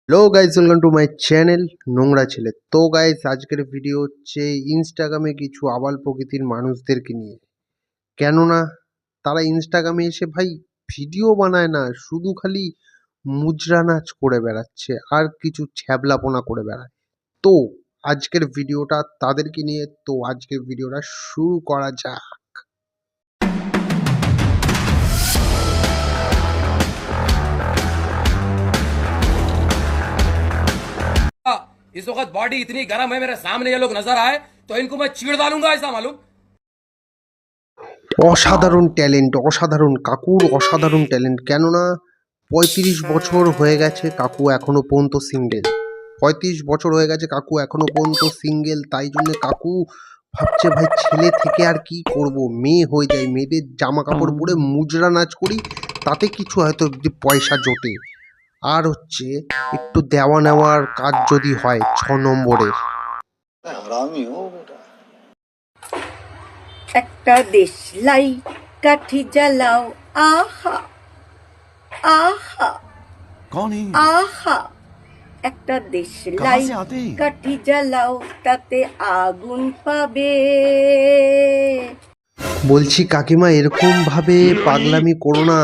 Hello guys, welcome to my channel নোংরা ছেলে। তো গাইজ, আজকের ভিডিও হচ্ছে ইনস্টাগ্রামে কিছু আবাল প্রকৃতির মানুষদেরকে নিয়ে। কেননা তারা ইনস্টাগ্রামে এসে ভাই ভিডিও বানায় না, শুধু খালি মুজরা নাচ করে বেড়াচ্ছে আর কিছু ছ্যাবলাপনা করে বেড়ায়। তো আজকের ভিডিওটা তাদেরকে নিয়ে। তো আজকের ভিডিওটা শুরু করা যাক। इस वक्त बॉडी इतनी गर्म है, मेरे सामने ये लोग नजर आए तो इनको मैं चीड़ डालूंगा, ऐसा मालूम। অসাধারণ ট্যালেন্ট, অসাধারণ কাকুর অসাধারণ ট্যালেন্ট। কেননা ৩৫ বছর হয়ে গেছে কাকু এখনো পর্যন্ত সিঙ্গেল। ৩৫ বছর হয়ে গেছে কাকু এখনো পর্যন্ত সিঙ্গেল। তাই জন্য কাকু ভাবছে ভাই ছেলে থেকে আর কি করব, মেয়ে হয়ে যায়, মেয়েদের জামা কাপড় পরে মুজরা নাচ করি, তাতে কিছু হয়তো যদি পয়সা জোটে। আর হচ্ছে একটু দেওয়া নেওয়ার কাজ যদি হয় ৬ নম্বরের। একটা দেশলাই কাঠি জ্বালাও, আহা আহা कौन है? আহা। একটা দেশলাই कहाँ से आते हैं? কাঠি জ্বালাও, তাতে আগুন পাবে। বলছি কাকিমা, এরকম ভাবে পাগলামি করো না।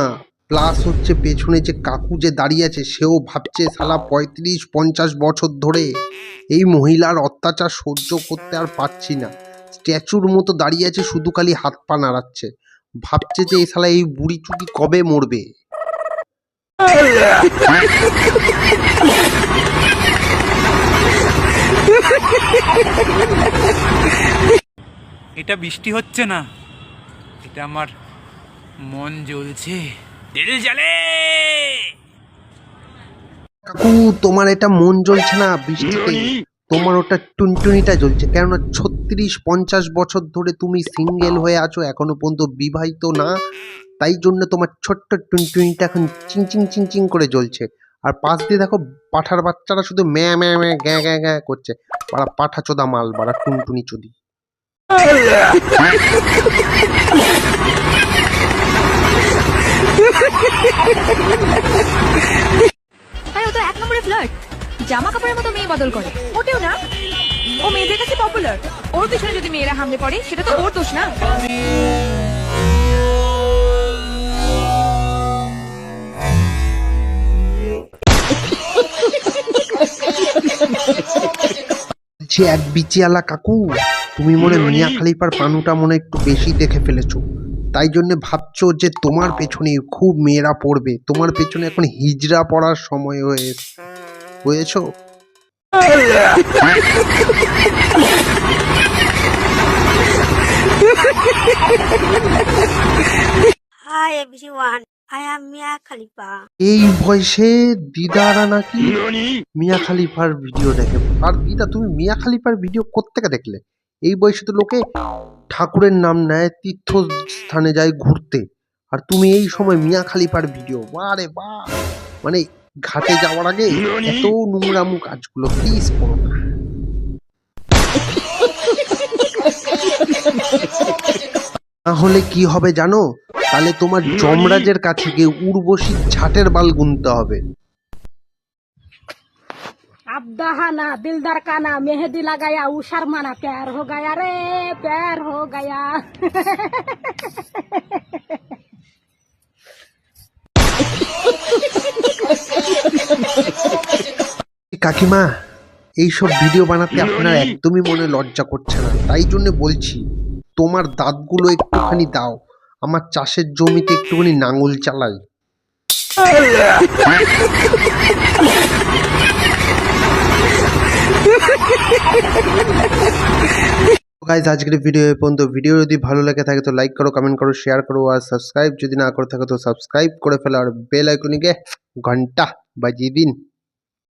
প্লাস হচ্ছে পেছনে যে কাকু যে দাঁড়িয়ে আছে সেও ভাবছে শালা ৩৫-৫০ বছর ধরে এই মহিলার অত্যাচার সহ্য করতে আর পারছি না। স্ট্যাচুর মতো দাঁড়িয়ে আছে, শুধু খালি হাত পা নাড়াচ্ছে, ভাবছে যে এই শালা এই বুড়ি চুদি কবে মরবে। এটা বৃষ্টি হচ্ছে না, এটা আমার মন জ্বলছে, দিল জ্বলে। কাকু, তোমার এটা মন জ্বলছে না বৃষ্টিতে, তোমার ওটা টুনটুনিটা জ্বলছে। কেননা ৩৬-৫০ বছর ধরে তুমি সিঙ্গেল হয়ে আছো, এখনো পর্যন্ত বিবাহিত না। তাই জন্য তোমার ছোট্ট টুনটুনিটা এখন চিংচিং চিংচিং করে জ্বলছে। আর পাশ দিয়ে দেখো পাঠার বাচ্চারা শুধু ম্যা ম্যা ম্যা গ্যাঁ গ্যাঁ গ্যাঁ করছে। বাড়া পাঠা চোদা মাল, বাড়া টুনটুনি চুদি। আরে ও তো এক নম্বরে ফ্লার্ট, জামা কাপড়ের মতো মেয়ে বদল করে। মোটেও না, ও মেয়েদের কাছে পপুলার। ওর পিছনে যদি মেয়েরা হামলে পড়ে সেটা তো ওর দোষ না। বলছি এক বিচিয়ালা কাকু, তুমি মনে মিয়া খালিফার পানুটা মনে একটু বেশি দেখে ফেলেছো। তাই জন্য ভাবছো যে তোমার পেছনে খুব মেয়েরা পড়বে, তোমার পেছনে এখন হিজড়া পড়ার সময় হয়েছো। Hi everyone, I am Mia Khalifa. এই বয়সে দিদারা নাকি মিয়া খালিফার ভিডিও দেখে। আর দিদা, তুমি মিয়া খালিফার ভিডিও কোত্থেকে দেখলে? এই বয়সে তো লোকে ঠাকুরের নাম নেয়, তীর্থস্থানে যায় ঘুরতে, আর তুমি এই সময় মিয়া খালিফার ভিডিও। বারে বা, মানে ঘাটে যাওয়ার আগে এত নোংরামু কাজগুলো প্লিজ করো না। তাহলে কি হবে জানো? তাহলে তোমার যমরাজের কাছে গিয়ে উর্বশী ঝাটের বাল গুনতে হবে। अब दहाना दिलदार का ना मेहंदी लगाया उषार माना प्यार हो गया रे प्यार हो गया। কাকিমা, এইসব ভিডিও বানাতে আপনার একদমই মনে লজ্জা করছে না? তাই জন্য বলছি তোমার দাঁতগুলো একটুখানি দাও, আমার চাষের জমিতে একটুখানি নাঙল চালাই। গাইজ, আজকের ভিডিও এই পর্যন্ত। ভিডিও যদি ভালো লাগে থাকে তো লাইক করো, কমেন্ট করো, শেয়ার করো, আর সাবস্ক্রাইব যদি না করে থাকো তো সাবস্ক্রাইব করে ফেলো, আর বেল আইকনে গিয়ে ঘন্টা বাজিয়ে দিন।